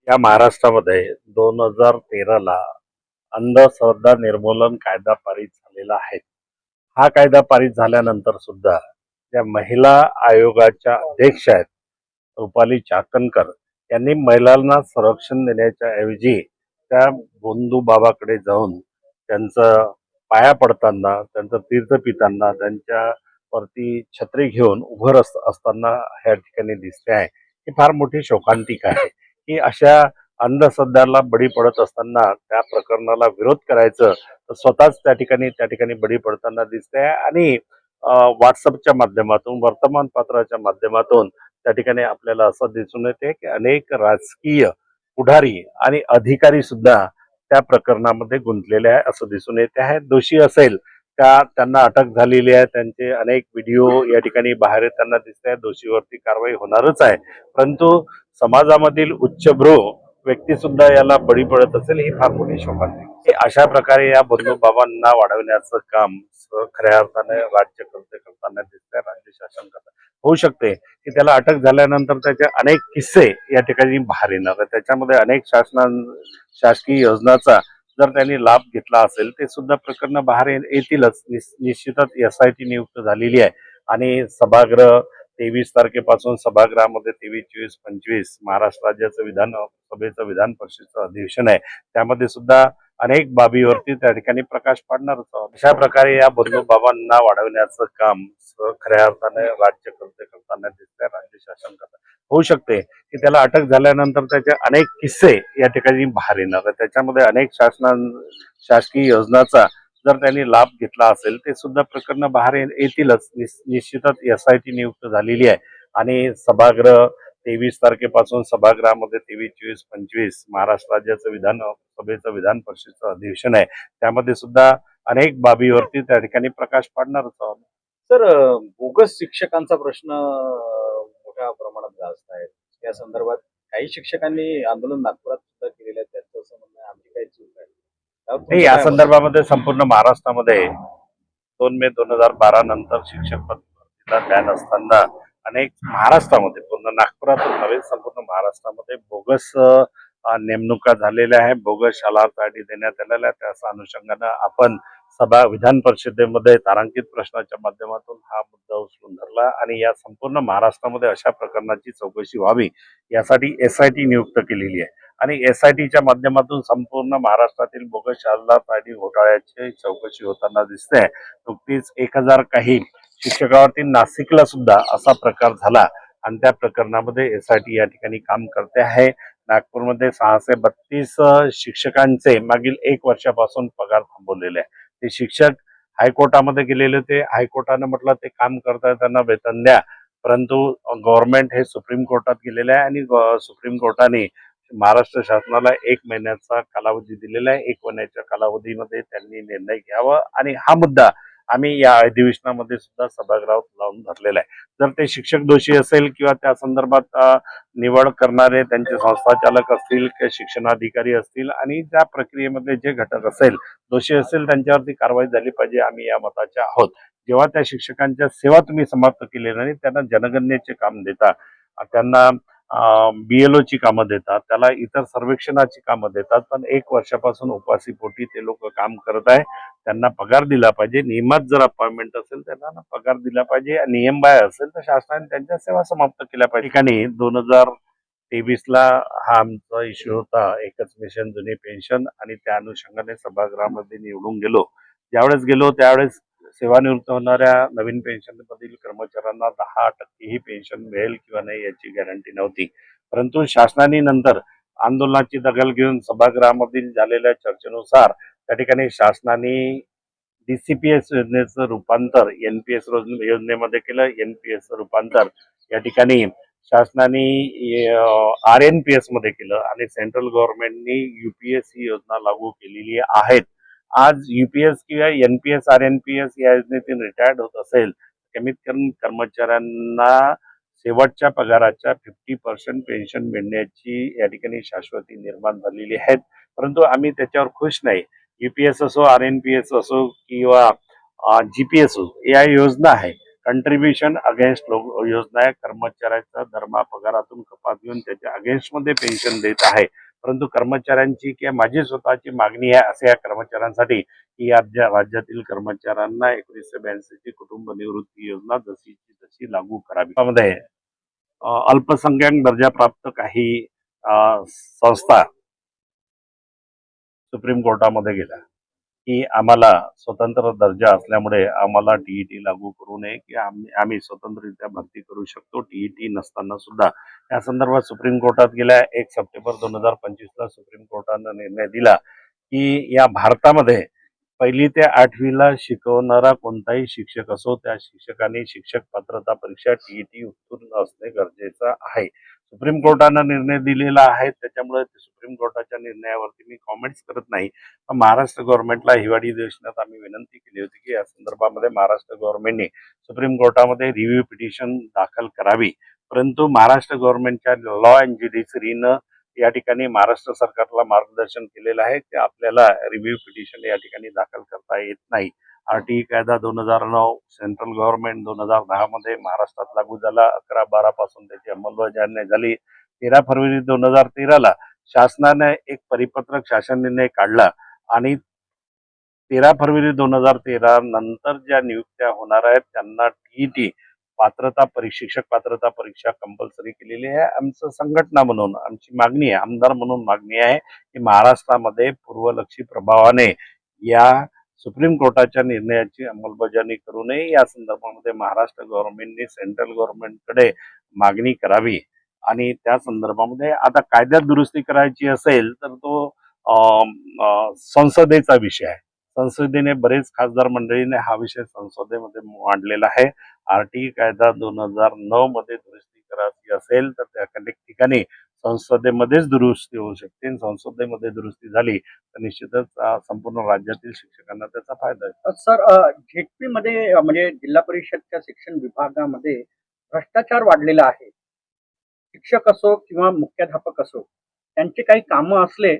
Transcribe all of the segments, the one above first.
या महाराष्ट्रामध्ये 2013ला अंधश्रद्धा निर्मूलन कायदा पारित झालेला आहे. हा कायदा पारित झाल्यानंतर सुद्धा ज्या महिला आयोगाच्या अध्यक्ष आहेत रुपाली चाकणकर यांनी महिलांना संरक्षण देण्याच्या ऐवजी त्या बंधू बाबाकडे जाऊन त्यांचं पाया पडताना, त्यांचं तीर्थ पिताना, त्यांच्यावरती छत्री घेऊन उभं असताना ह्या ठिकाणी दिसते आहे. ही फार मोठी शोकांतिका आहे की अशा अंधश्रद्धाला बळी पडत असताना त्या प्रकरणाला विरोध करायचं तर स्वतःच त्या ठिकाणी बळी पडताना दिसते आहे. आणि व्हॉट्सअपच्या माध्यमातून, वर्तमानपत्राच्या माध्यमातून त्या ठिकाणी आपल्याला असं दिसून येते की अनेक राजकीय पुढारी आणि अधिकारी सुद्धा त्या प्रकरणामध्ये गुंतलेले आहे असं दिसून येते आहे. दोषी असेल त्यांना अटक झालेली आहे. त्यांचे अनेक व्हिडिओ या ठिकाणी बाहेर येताना दिसत आहे. दोषीवरती कारवाई होणारच आहे. परंतु समाजामधील उच्चभ्रू व्यक्ती सुद्धा याला बळी पडत असेल ही फार मोठी शोकांतिका. अशा प्रकारे या बंधू बाबांना वाढवण्याचं काम खऱ्या अर्थाने राज्यकर्ते करताना दिसतंय, राज्य शासन करताना. होऊ शकते की त्याला अटक झाल्यानंतर त्याचे अनेक किस्से या ठिकाणी बाहेर येणार. त्याच्यामध्ये अनेक शासकीय योजनाचा जर त्यांनी लाभ घेतला असेल ते सुद्धा प्रकरण बाहेर येतीलच. निश्चितच SIT नियुक्त झालेली आहे आणि सभागृह 23 तारखेपासून सभागृहामध्ये 23, 24, 25 महाराष्ट्र राज्याचं विधानसभेचं विधान परिषदेचं अधिवेशन आहे. त्यामध्ये सुद्धा अनेक बाबीवरती त्या ठिकाणी प्रकाश पाडणारच आहोत. अशा प्रकारे या बंधू बाबांना वाढवण्याचं काम खऱ्या अर्थाने राज्यकर्ते करताना दिसतंय, राज्य शासन करताना. होऊ शकते की त्याला अटक झाल्यानंतर त्याचे अनेक किस्से या ठिकाणी बाहेर येणार. त्याच्यामध्ये अनेक शासकीय योजनाचा जर त्यांनी लाभ घेतला असेल ते सुद्धा प्रकरण बाहेर येतीलच. निश्चितच SIT नियुक्त झालेली आहे आणि सभागृह 23 तारखेपासून सभागृहामध्ये 23, 24, 25 महाराष्ट्र राज्याचं विधानसभेचं विधान परिषदेचं अधिवेशन आहे. त्यामध्ये सुद्धा अनेक बाबीवरती त्या ठिकाणी प्रकाश पाडणारच आहोत. सर, बोगस शिक्षकांचा प्रश्न मोठ्या प्रमाणात गाजत आहे. या संदर्भात काही शिक्षकांनी आंदोलन नागपुरात सुद्धा केलेलं आहे. त्यांचं असं म्हणणं आहे आमची काही चूक आहे. त्यावर नाही, तुमचं या काय मत आहे? संदर्भामध्ये संपूर्ण महाराष्ट्रामध्ये 2 मे 2012 नंतर शिक्षक भरतीला बॅन असताना अनेक महाराष्ट्रामध्ये, पूर्ण नागपुरातच नव्हे संपूर्ण महाराष्ट्रामध्ये बोगस नेमणुका झालेल्या आहे. बोगस शालार्थ ID देण्यात आलेल्या आहे. त्याच अनुषंगानं आपण विधान परिषदेमध्ये तारांकित प्रश्नाच्या माध्यमातून हा मुद्दा उचलून धरला आणि या संपूर्ण महाराष्ट्रामध्ये अशा प्रकरणाची चौकशी व्हावी यासाठी SIT नियुक्त केलेली आहे. आणि SITच्या माध्यमातून संपूर्ण महाराष्ट्रातील बोगस शालार्थ ID घोटाळ्याची चौकशी होताना दिसते. नुकतीच 1000 काही शिक्षकावरती नाशिकला सुद्धा असा प्रकार झाला आणि त्या प्रकरणामध्ये SIT या ठिकाणी काम करते आहे. नागपूरमध्ये 632 शिक्षकांचे मागील 1 वर्षापासून पगार थांबवलेले आहे. ते शिक्षक हायकोर्टामध्ये गेलेले होते. हायकोर्टानं म्हटलं ते काम करताय त्यांना वेतन द्या, परंतु गव्हर्नमेंट हे सुप्रीम कोर्टात गेलेलं आहे आणि सुप्रीम कोर्टाने महाराष्ट्र शासनाला 1 महिन्याचा कालावधी दिलेला आहे. 1 महिन्याच्या कालावधीमध्ये त्यांनी निर्णय घ्यावा आणि हा मुद्दा आम्ही या अधिवेशनामध्ये सुद्धा सभागृहात लावून धरलेला आहे. जर ते शिक्षक दोषी असेल किंवा त्या संदर्भात निवड करणारे त्यांचे संस्थाचालक असतील किंवा शिक्षणाधिकारी असतील आणि त्या प्रक्रियेमध्ये जे घटक असेल दोषी असेल त्यांच्यावरती कारवाई झाली पाहिजे. आम्ही या मताचे आहोत. जेव्हा त्या शिक्षकांच्या सेवा तुम्ही समाप्त केली नाही, त्यांना जनगणनेचे काम देता, त्यांना BLOची कामं देतात, त्याला इतर सर्वेक्षणाची कामं देतात, पण 1 वर्षापासून उपासीपोटी ते लोक काम करत आहे. त्यांना पगार दिला पाहिजे. नियमात जर अपॉइंटमेंट असेल त्यांना पगार दिला पाहिजे. नियमबाह्य असेल तर शासनाने त्यांच्या सेवा समाप्त केल्या पाहिजे. ठिकाणी 2023ला हा आमचा इश्यू होता, एकच मिशन जुनी पेन्शन, आणि त्या अनुषंगाने सभागृहामध्ये निवडून गेलो. ज्यावेळेस गेलो त्यावेळेस सेवानिवृत्त होणाऱ्या नवीन पेन्शनमधील कर्मचाऱ्यांना 10% ही पेन्शन मिळेल किंवा नाही याची गॅरंटी नव्हती. परंतु शासनाने नंतर आंदोलनाची दखल घेऊन सभागृहामधील झालेल्या चर्चेनुसार त्या ठिकाणी शासनाने DCPS योजनेचं रूपांतर NPS योजनेमध्ये केलं. NPS रूपांतर या ठिकाणी शासनाने RNPS मध्ये केलं आणि सेंट्रल गव्हर्नमेंटनी UPS ही योजना लागू केलेली आहेत. आज UPS किंवा NPS RNPS या योजनेतून रिटायर्ड होत असेल, कमीत कमी कर्मचाऱ्यांना शेवटच्या पगाराच्या 50% पेन्शन मिळण्याची या ठिकाणी शाश्वती निर्माण झालेली आहेत. परंतु आम्ही त्याच्यावर खुश नाही. UPS असो, RNPS असो किंवा GPS असो, या योजना आहे. कंट्रीब्युशन अगेन्स्ट योजना आहे. कर्मचाऱ्याचा दरमहा पगारातून कपात घेऊन त्याच्या अगेन्स्ट मध्ये पेन्शन देत आहे. परंतु कर्मचाऱ्यांची किंवा माझी स्वतःची मागणी आहे असे या कर्मचाऱ्यांसाठी की या राज्यातील कर्मचाऱ्यांना 1982 ची कुटुंब निवृत्ती योजना जशीची तशी लागू करावी. त्यामध्ये अल्पसंख्याक दर्जाप्राप्त काही संस्था सुप्रीम कोर्टामध्ये गेल्या की आम्हाला स्वतंत्र दर्जा असल्यामुळे आम्हाला टीईटी लागू करू नये की आम्ही स्वतंत्ररित्या भरती करू शकतो टीईटी नसताना सुद्धा. या संदर्भात सुप्रीम कोर्टात गेल्या 1 सप्टेंबर 2025 ला सुप्रीम कोर्टानं निर्णय दिला की या भारतामध्ये 1ली ते 8वीला शिकवणारा कोणताही शिक्षक असो त्या शिक्षकाने शिक्षक पात्रता परीक्षा टीईटी उत्तीर्ण असणे गरजेचं आहे. सुप्रीम कोर्टानं निर्णय दिलेला आहे त्याच्यामुळे सुप्रीम कोर्टाच्या निर्णयावरती मी कॉमेंट्स करत नाही. महाराष्ट्र गव्हर्नमेंटला हिवाळी अधिवेशनात आम्ही विनंती केली होती की या संदर्भामध्ये महाराष्ट्र गव्हर्नमेंटने सुप्रीम कोर्टामध्ये रिव्ह्यू पिटिशन दाखल करावी. परंतु महाराष्ट्र गव्हर्नमेंटच्या लॉ अँड ज्युडिशरीनं या ठिकाणी महाराष्ट्र सरकारला मार्गदर्शन केलेलं आहे की आपल्याला रिव्ह्यू पिटिशन या ठिकाणी दाखल करता येत नाही. आरटीई कायदा 2009 सेंट्रल गव्हर्नमेंट 2010 मध्ये महाराष्ट्रात लागू झाला. 11/12 पासून त्याची अंमलबजावणी झाली. 13 फरवरी 2013 ला शासनाने एक परिपत्रक शासन निर्णय काढला आणि 13 फरवरी 2013 नंतर ज्या नियुक्त्या होणार आहेत त्यांना टीईटी शिक्षक पात्रता परीक्षा कंपल्सरी केलेली आहे. आमचं संघटना म्हणून आमची मागणी आहे, आमदार म्हणून मागणी आहे की महाराष्ट्रामध्ये पूर्वलक्षी प्रभावाने या सुप्रीम कोर्टाच्या निर्णयाची अंमलबजावणी करू नये. या संदर्भामध्ये महाराष्ट्र गव्हर्नमेंटने सेंट्रल गव्हर्नमेंटकडे मागणी करावी आणि त्या संदर्भामध्ये आता कायद्यात दुरुस्ती करायची असेल तर तो संसदेचा विषय आहे. संसदेने बरेच खासदार मंडळीने हा विषय संसदेमध्ये मांडलेला आहे. आरटीई कायदा 2009 मध्ये दुरुस्ती करायची असेल तर त्या ठिकाणी संसदेमध्येच दुरुस्ती होऊ शकते. संसदेमध्ये दुरुस्ती झाली तर निश्चितच संपूर्ण राज्यातील शिक्षकांना त्याचा फायदा आहे. सर, झेडपी मध्ये म्हणजे जिल्हा परिषदच्या शिक्षण विभागामध्ये भ्रष्टाचार वाढलेला आहे. शिक्षक असो किंवा मुख्याध्यापक असो त्यांचे काही कामं असले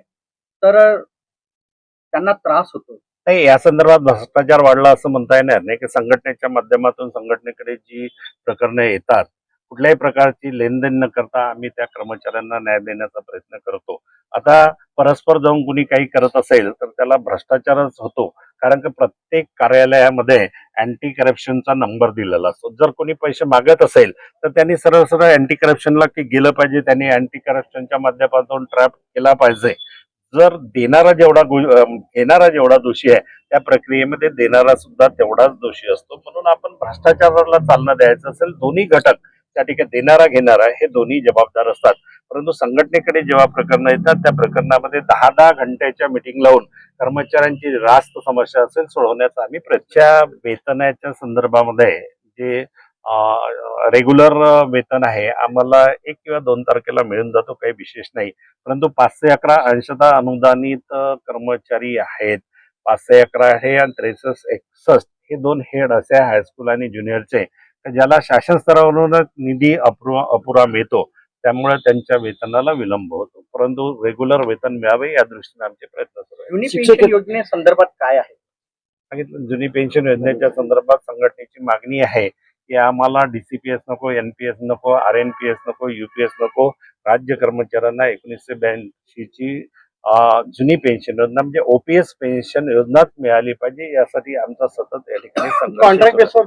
तर त्यांना त्रास होतो. नाही, या संदर्भात भ्रष्टाचार वाढला असं म्हणता येणार नाही की संघटनेच्या माध्यमातून संघटनेकडे जी प्रकरणे येतात कुठल्याही प्रकारची लेनदेन न करता आम्ही त्या कर्मचाऱ्यांना न्याय देण्याचा प्रयत्न करतो. आता परस्पर जाऊन कुणी काही करत असेल तर त्याला भ्रष्टाचारच होतो. कारण की प्रत्येक कार्यालयामध्ये अँटी करप्शनचा नंबर दिलेला असतो. जर कोणी पैसे मागत असेल तर त्यांनी सरळ सरळ अँटी करप्शनला गेलं पाहिजे. त्यांनी अँटी करप्शनच्या माध्यमातून ट्रॅप केला पाहिजे. जर घेणारा जेवढा दोषी आहे त्या प्रक्रियेमध्ये देणारा सुद्धा तेवढाच दोषी असतो. म्हणून आपण भ्रष्टाचाराला चालना द्यायचं असेल दोन्ही घटक त्या ठिकाणी देणारा घेणारा हे दोन्ही जबाबदार असतात. परंतु संघटनेकडे जेव्हा प्रकरणं येतात त्या प्रकरणामध्ये 10-10 घंट्याच्या मीटिंग लावून कर्मचाऱ्यांची रास्त समस्या असेल सोडवण्याचा आम्ही प्रत्यक्ष वेतनाच्या संदर्भामध्ये जे रेग्युलर वेतन आहे आम्हाला 1 किंवा 2 तारखेला मिळून जातो, काही विशेष नाही. परंतु 511 अंशतः अनुदानित कर्मचारी आहेत. 511 हे आणि 6361 हे 2 हेड असे हायस्कूल आणि ज्युनियरचे ज्याला शासन स्तरावरूनच निधी अपुरा मिळतो. त्यामुळे त्यांच्या वेतनाला विलंब होतो. परंतु रेग्युलर वेतन मिळावे या दृष्टीने आमचे प्रयत्न सुरू आहेत. जुनी पेन्शन योजनेसंदर्भात काय आहे? सांगितलं जुनी पेन्शन योजनेच्या संदर्भात संघटनेची मागणी आहे की आम्हाला डीसीपीएस नको, एनपीएस नको, आरएनपीएस नको, यूपीएस नको. राज्य कर्मचाऱ्यांना 1982 ची जुनी पेन्शन योजना म्हणजे ओपीएस पेन्शन योजनाच मिळाली पाहिजे. यासाठी आमचा सतत या ठिकाणी संघर्ष कॉन्ट्रॅक्ट बेसवर